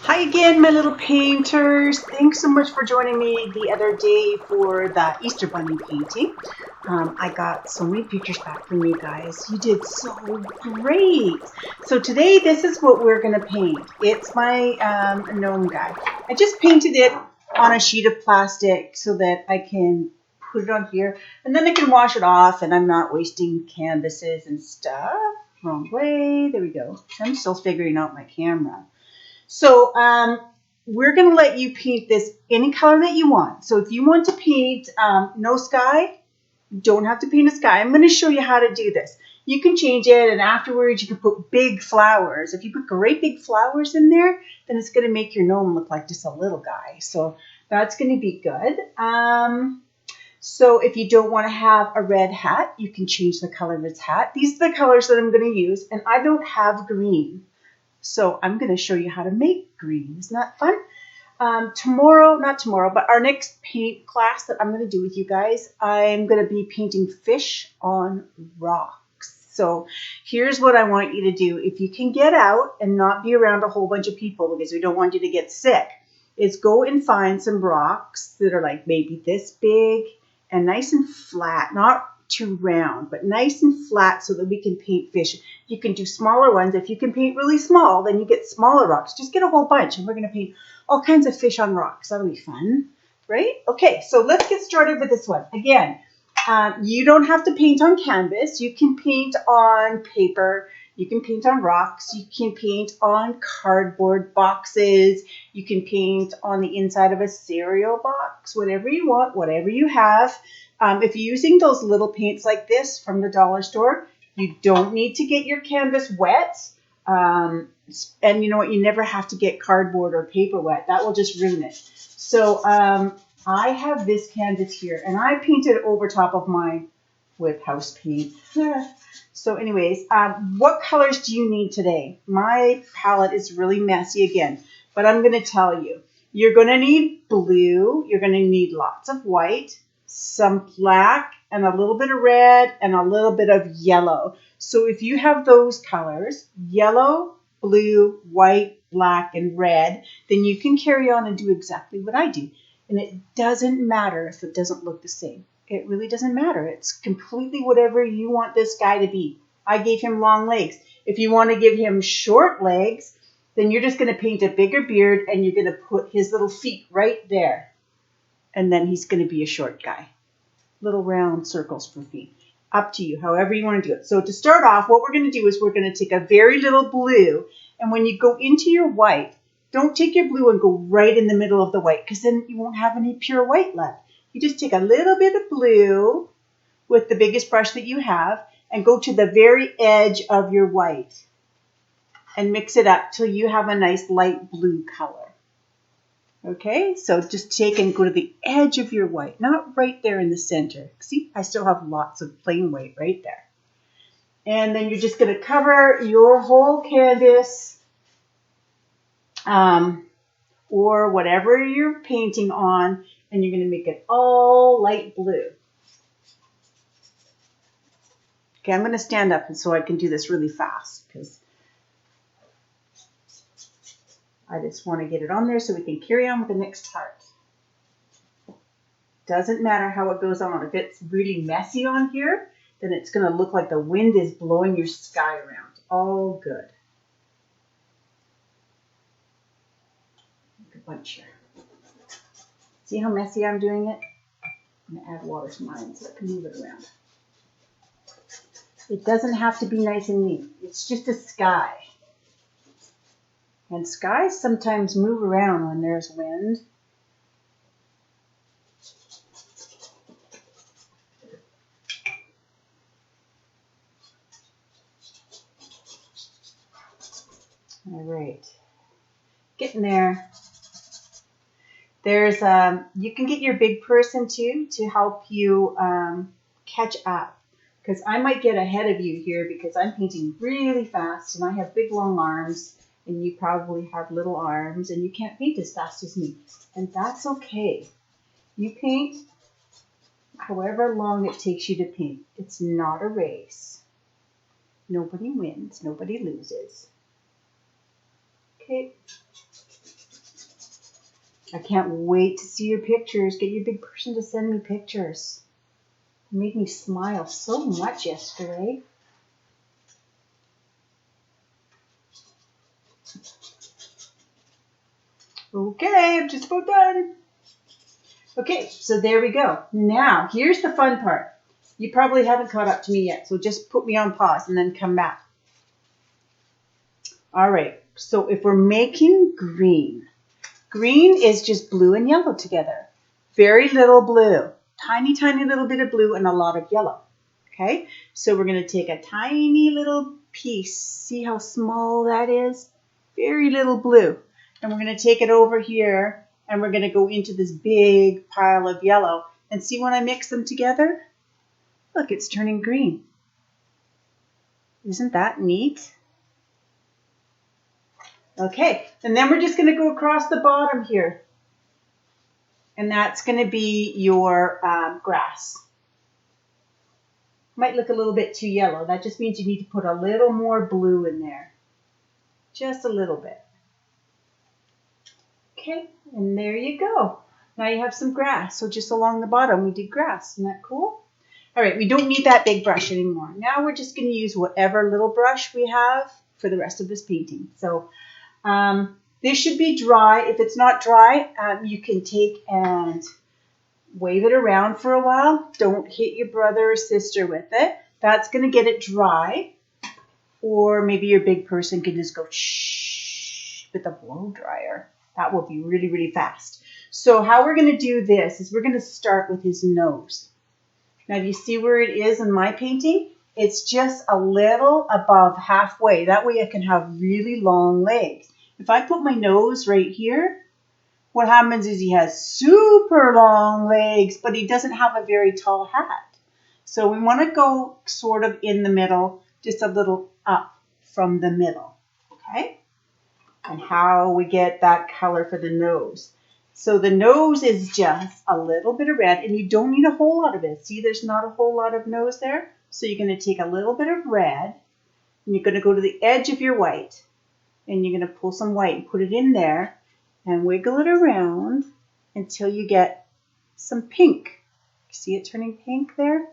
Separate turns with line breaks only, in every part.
Hi again, my little painters. Thanks so much for joining me the other day for the Easter Bunny painting. I got so many pictures back from you guys. You did so great. So today, this is what we're going to paint. It's my gnome guy. I just painted it on a sheet of plastic so that I can put it on here. And then I can wash it off and I'm not wasting canvases and stuff. Wrong way. There we go. I'm still figuring out my camera. So we're going to let you paint this any color that you want. So if you want to paint no sky, you don't have to paint a sky. I'm going to show you how to do this. You can change it, and afterwards you can put big flowers. If you put great big flowers in there, then it's going to make your gnome look like just a little guy. So that's going to be good. So if you don't want to have a red hat, you can change the color of its hat. These are the colors that I'm going to use, and I don't have green. So I'm going to show you how to make green. Isn't that fun? Not tomorrow, but our next paint class that I'm going to do with you guys, I'm going to be painting fish on rocks. So here's what I want you to do. If you can get out and not be around a whole bunch of people because we don't want you to get sick, is go and find some rocks that are like maybe this big and nice and flat, not too round, but nice and flat so that we can paint fish. You can do smaller ones. If you can paint really small, then you get smaller rocks. Just get a whole bunch and we're going to paint all kinds of fish on rocks. That'll be fun, right? Okay, so let's get started with this one. Again, you don't have to paint on canvas. You can paint on paper. You can paint on rocks. You can paint on cardboard boxes. You can paint on the inside of a cereal box, whatever you want, whatever you have. If you're using those little paints like this from the dollar store, you don't need to get your canvas wet. And you know what? You never have to get cardboard or paper wet. That will just ruin it. So I have this canvas here, and I painted over top of mine with house paint. So anyways, what colors do you need today? My palette is really messy again, but I'm going to tell you. You're going to need blue. You're going to need lots of white, some black, and a little bit of red, and a little bit of yellow. So if you have those colors, yellow, blue, white, black, and red, then you can carry on and do exactly what I do. And it doesn't matter if it doesn't look the same. It really doesn't matter. It's completely whatever you want this guy to be. I gave him long legs. If you want to give him short legs, then you're just going to paint a bigger beard and you're going to put his little feet right there. And then he's going to be a short guy. Little round circles for feet. Up to you, however you want to do it. So to start off, what we're going to do is we're going to take a very little blue. And when you go into your white, don't take your blue and go right in the middle of the white because then you won't have any pure white left. You just take a little bit of blue with the biggest brush that you have and go to the very edge of your white and mix it up till you have a nice light blue color. Okay, so just take and go to the edge of your white, not right there in the center. See, I still have lots of plain white right there. And then you're just going to cover your whole canvas or whatever you're painting on, and you're going to make it all light blue. Okay, I'm going to stand up so I can do this really fast because I just want to get it on there so we can carry on with the next part. Doesn't matter how it goes on. If it's really messy on here, then it's going to look like the wind is blowing your sky around. All good. Make a bunch here. See how messy I'm doing it? I'm going to add water to mine so I can move it around. It doesn't have to be nice and neat. It's just a sky. And skies sometimes move around when there's wind. All right, getting there. There's you can get your big person too to help you catch up. Because I might get ahead of you here because I'm painting really fast and I have big long arms and you probably have little arms and you can't paint as fast as me. And that's okay. You paint however long it takes you to paint. It's not a race. Nobody wins, nobody loses. Okay. I can't wait to see your pictures. Get your big person to send me pictures. It made me smile so much yesterday. Okay, I'm just about done. Okay, so there we go. Now, here's the fun part. You probably haven't caught up to me yet, so just put me on pause and then come back. All right, so if we're making green, green is just blue and yellow together. Very little blue. Tiny, tiny little bit of blue and a lot of yellow. Okay, so we're going to take a tiny little piece. See how small that is? Very little blue. And we're going to take it over here and we're going to go into this big pile of yellow. And see when I mix them together? Look, it's turning green. Isn't that neat? Okay, and then we're just going to go across the bottom here. And that's going to be your grass. Might look a little bit too yellow. That just means you need to put a little more blue in there. Just a little bit. Okay, and there you go. Now you have some grass. So just along the bottom we did grass. Isn't that cool? All right, we don't need that big brush anymore. Now we're just going to use whatever little brush we have for the rest of this painting. So this should be dry. If it's not dry, you can take and wave it around for a while. Don't hit your brother or sister with it. That's going to get it dry. Or maybe your big person can just go shh with a blow dryer. That will be really, really fast. So how we're going to do this is we're going to start with his nose. Now, do you see where it is in my painting? It's just a little above halfway. That way I can have really long legs. If I put my nose right here, what happens is he has super long legs, but he doesn't have a very tall hat. So we want to go sort of in the middle, just a little up from the middle, okay? And how we get that color for the nose. So the nose is just a little bit of red, and you don't need a whole lot of it. See, there's not a whole lot of nose there. So you're going to take a little bit of red, and you're going to go to the edge of your white, and you're going to pull some white and put it in there, and wiggle it around until you get some pink. See it turning pink there?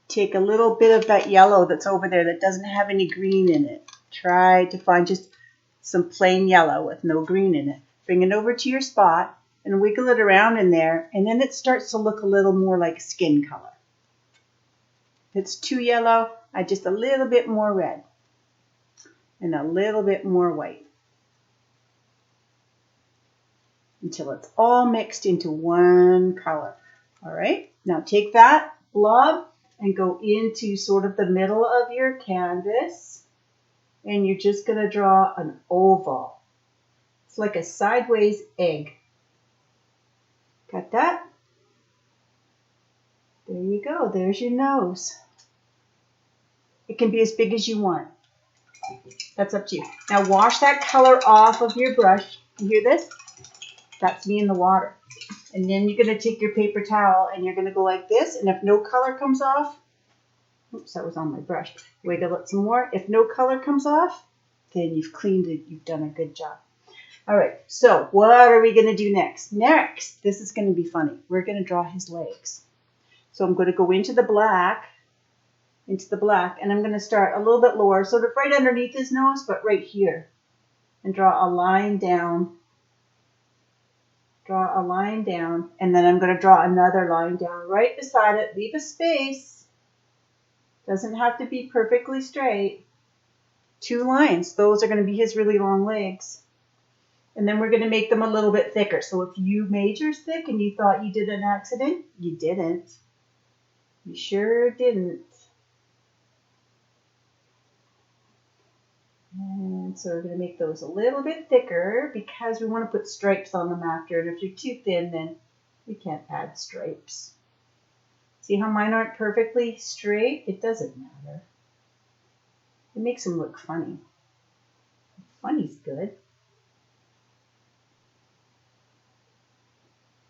Take a little bit of that yellow that's over there that doesn't have any green in it. Try to find just some plain yellow with no green in it. Bring it over to your spot and wiggle it around in there, and then it starts to look a little more like skin color. If it's too yellow, add just a little bit more red and a little bit more white until it's all mixed into one color. All right, now take that blob and go into sort of the middle of your canvas, and you're just going to draw an oval. It's like a sideways egg. Got that? There you go. There's your nose. It can be as big as you want. That's up to you. Now wash that color off of your brush. You hear this? That's me in the water. And then you're going to take your paper towel and you're going to go like this. And if no color comes off, oops, that was on my brush. Wiggle it some more. If no color comes off, then you've cleaned it. You've done a good job. All right, so what are we going to do next? Next, this is going to be funny. We're going to draw his legs. So I'm going to go into the black, and I'm going to start a little bit lower, sort of right underneath his nose, but right here. And draw a line down. Draw a line down, and then I'm going to draw another line down right beside it. Leave a space. Doesn't have to be perfectly straight. 2 lines. Those are going to be his really long legs. And then we're going to make them a little bit thicker. So if you made yours thick and you thought you did an accident, you didn't. You sure didn't. And so we're going to make those a little bit thicker because we want to put stripes on them after. And if you're too thin, then we can't add stripes. See how mine aren't perfectly straight? It doesn't matter. It makes them look funny. Funny's good.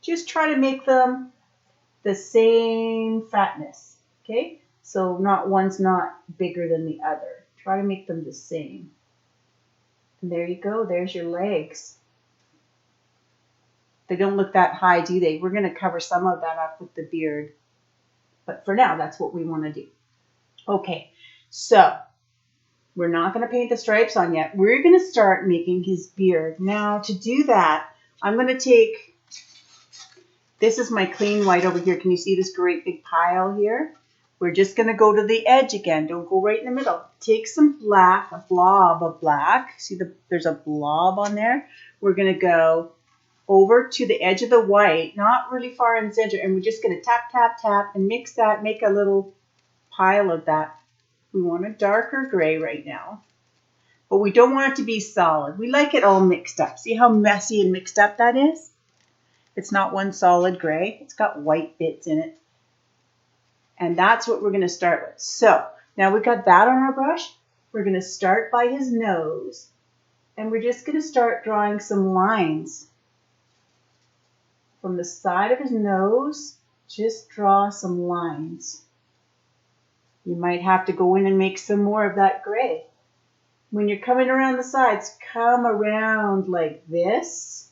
Just try to make them the same fatness, okay? So one's not bigger than the other. Try to make them the same. And there you go. There's your legs. They don't look that high, do they? We're going to cover some of that up with the beard. But for now, that's what we want to do. Okay, so we're not going to paint the stripes on yet. We're going to start making his beard. Now, to do that, I'm going to take, this is my clean white over here. Can you see this great big pile here? We're just going to go to the edge again. Don't go right in the middle. Take some black, a blob of black. See, there's a blob on there. We're going to go over to the edge of the white, not really far in the center, and we're just going to tap, tap, tap, and mix that, make a little pile of that. We want a darker gray right now, but we don't want it to be solid. We like it all mixed up. See how messy and mixed up that is? It's not one solid gray. It's got white bits in it. And that's what we're going to start with. So now we've got that on our brush. We're going to start by his nose, and we're just going to start drawing some lines. From the side of his nose, just draw some lines. You might have to go in and make some more of that gray. When you're coming around the sides, come around like this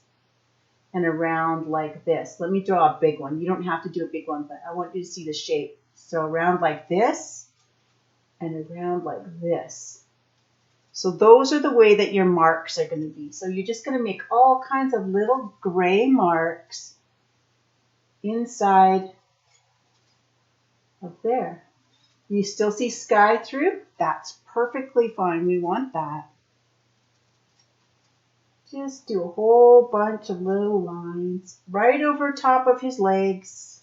and around like this. Let me draw a big one. You don't have to do a big one, but I want you to see the shape. So around like this and around like this. So those are the way that your marks are going to be. So you're just going to make all kinds of little gray marks inside of there. You still see sky through? That's perfectly fine. We want that. Just do a whole bunch of little lines right over top of his legs.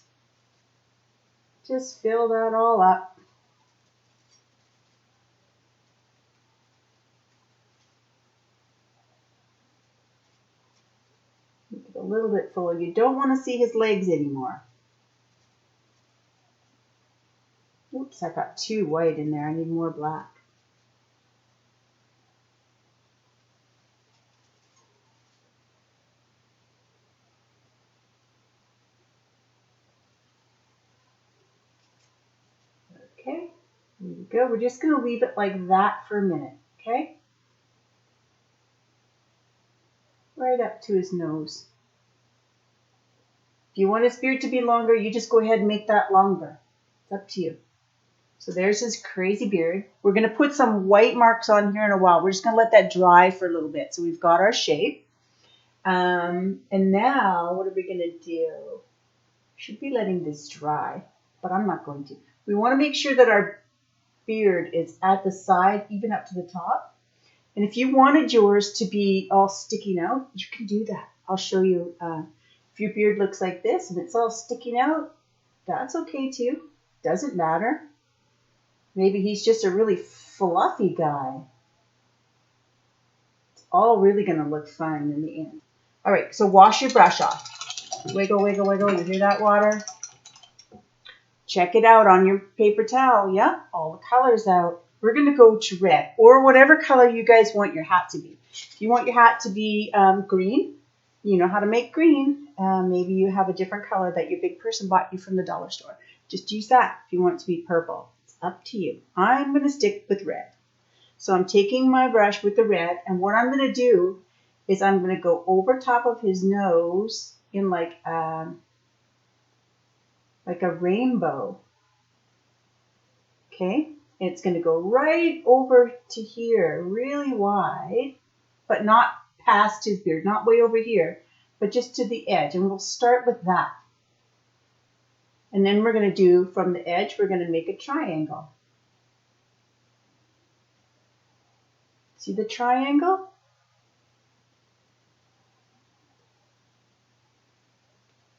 Just fill that all up. Make it a little bit fuller. You don't want to see his legs anymore. Oops, I got too white in there. I need more black. Okay, there we go. We're just going to leave it like that for a minute, okay? Right up to his nose. If you want his beard to be longer, you just go ahead and make that longer. It's up to you. So there's his crazy beard. We're going to put some white marks on here in a while. We're just going to let that dry for a little bit. So we've got our shape. And now what are we going to do? Should be letting this dry, but I'm not going to. We want to make sure that our beard is at the side, even up to the top. And if you wanted yours to be all sticking out, you can do that. I'll show you. If your beard looks like this and it's all sticking out, that's okay too. Doesn't matter. Maybe he's just a really fluffy guy. It's all really going to look fine in the end. All right, so wash your brush off. Wiggle, wiggle, wiggle. You hear that water? Check it out on your paper towel. Yeah, all the colors out. We're going to go to red or whatever color you guys want your hat to be. If you want your hat to be green, you know how to make green. Maybe you have a different color that your big person bought you from the dollar store. Just use that. If you want it to be purple, it's up to you. I'm going to stick with red. So I'm taking my brush with the red, and what I'm going to do is I'm going to go over top of his nose in like a rainbow. Okay? And it's going to go right over to here, really wide, but not past his beard, not way over here, but just to the edge. And we'll start with that. And then we're going to do, from the edge, we're going to make a triangle. See the triangle?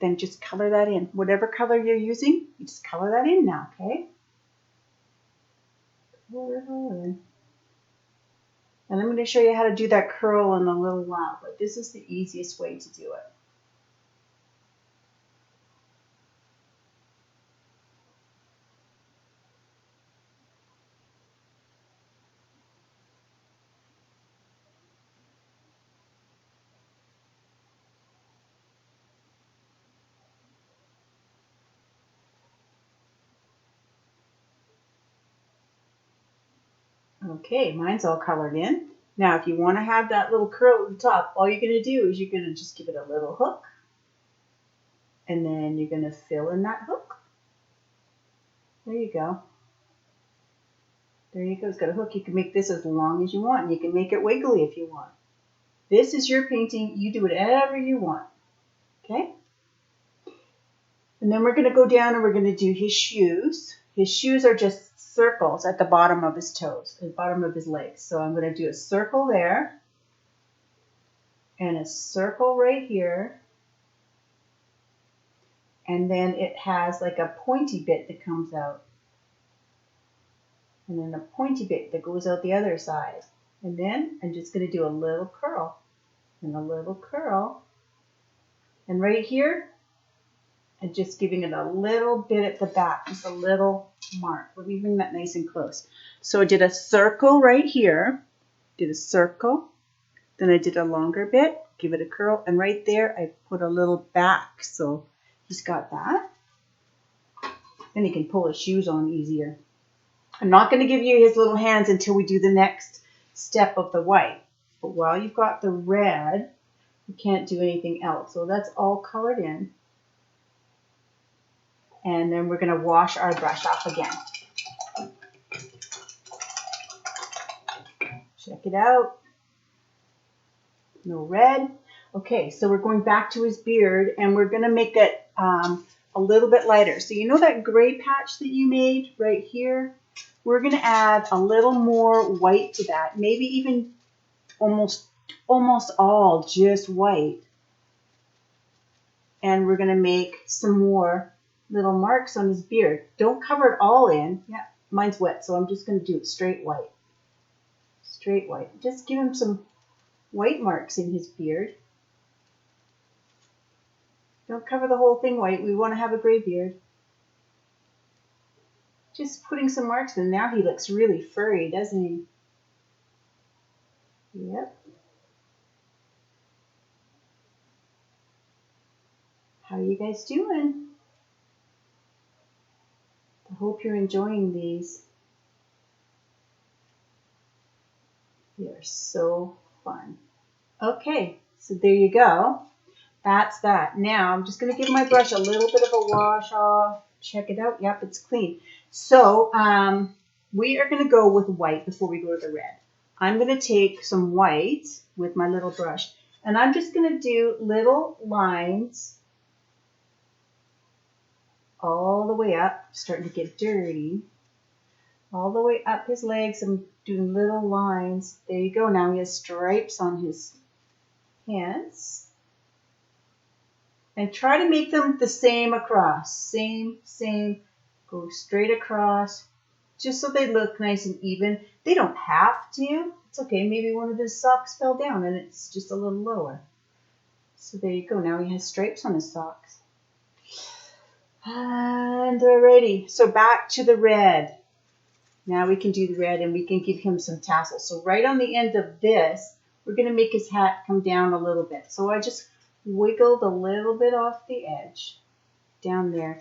Then just color that in. Whatever color you're using, you just color that in now, okay? And I'm going to show you how to do that curl in a little while, but this is the easiest way to do it. Okay, mine's all colored in. Now, if you want to have that little curl at the top, all you're going to do is you're going to just give it a little hook. And then you're going to fill in that hook. There you go. There you go. It's got a hook. You can make this as long as you want. You can make it wiggly if you want. This is your painting. You do whatever you want. Okay? And then we're going to go down and we're going to do his shoes. His shoes are just circles at the bottom of his toes, at the bottom of his legs. So I'm going to do a circle there and a circle right here. And then it has like a pointy bit that comes out. And then a pointy bit that goes out the other side. And then I'm just going to do a little curl and a little curl. And right here, I'm just giving it a little bit at the back, just a little mark. Let me bring that nice and close. So I did a circle right here, did a circle, then I did a longer bit, give it a curl, and right there I put a little back. So he's got that. Then he can pull his shoes on easier. I'm not going to give you his little hands until we do the next step of the white. But while you've got the red, you can't do anything else. So that's all colored in. And then we're going to wash our brush off again. Check it out. No red. Okay, so we're going back to his beard and we're going to make it a little bit lighter. So you know that gray patch that you made right here? We're going to add a little more white to that, maybe even almost all just white. And we're going to make some more little marks on his beard. Don't cover it all in. Yeah, mine's wet, so I'm just going to do it straight white. Straight white. Just give him some white marks in his beard. Don't cover the whole thing white. We want to have a gray beard. Just putting some marks in. Now he looks really furry, doesn't he? Yep. How are you guys doing? I hope you're enjoying these. They are so fun. Okay, so there you go. That's that. Now I'm just going to give my brush a little bit of a wash off. Check it out. Yep, it's clean. So we are going to go with white before we go to the red. I'm going to take some white with my little brush, and I'm just going to do little lines all the way up, starting to get dirty, all the way up his legs. I'm doing little lines. There you go. Now he has stripes on his hands. And try to make them the same across. Same. Go straight across, just so they look nice and even. They don't have to. It's okay. Maybe one of his socks fell down and it's just a little lower. So there you go. Now he has stripes on his socks. And alrighty. So back to the red. Now we can do the red and we can give him some tassels. So right on the end of this, we're going to make his hat come down a little bit. So I just wiggled a little bit off the edge down there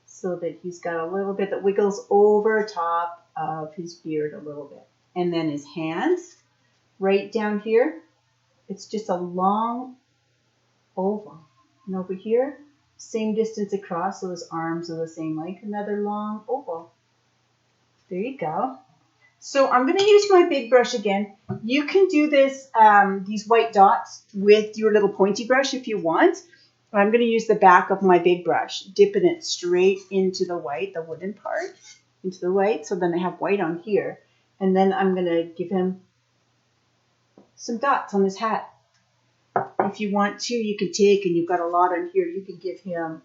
so that he's got a little bit that wiggles over top of his beard a little bit. And then his hands right down here, it's just a long oval. And over here, same distance across, so his arms are the same length, another long oval. There you go. So I'm going to use my big brush again. You can do this, these white dots with your little pointy brush if you want. I'm going to use the back of my big brush, dipping it straight into the white, the wooden part, into the white. So then I have white on here. And then I'm going to give him some dots on his hat. If you want to, you can take, and you've got a lot on here, you can give him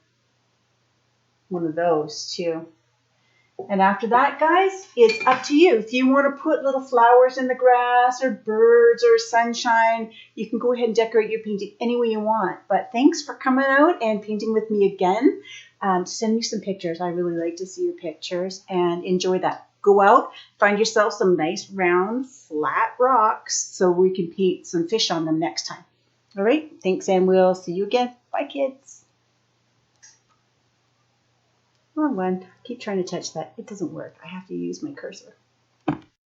one of those too. And after that, guys, it's up to you. If you want to put little flowers in the grass or birds or sunshine, you can go ahead and decorate your painting any way you want. But thanks for coming out and painting with me again. Send me some pictures. I really like to see your pictures and enjoy that. Go out, find yourself some nice round flat rocks so we can paint some fish on them next time. All right, thanks, and we'll see you again. Bye, kids. Wrong one. I keep trying to touch that. It doesn't work. I have to use my cursor.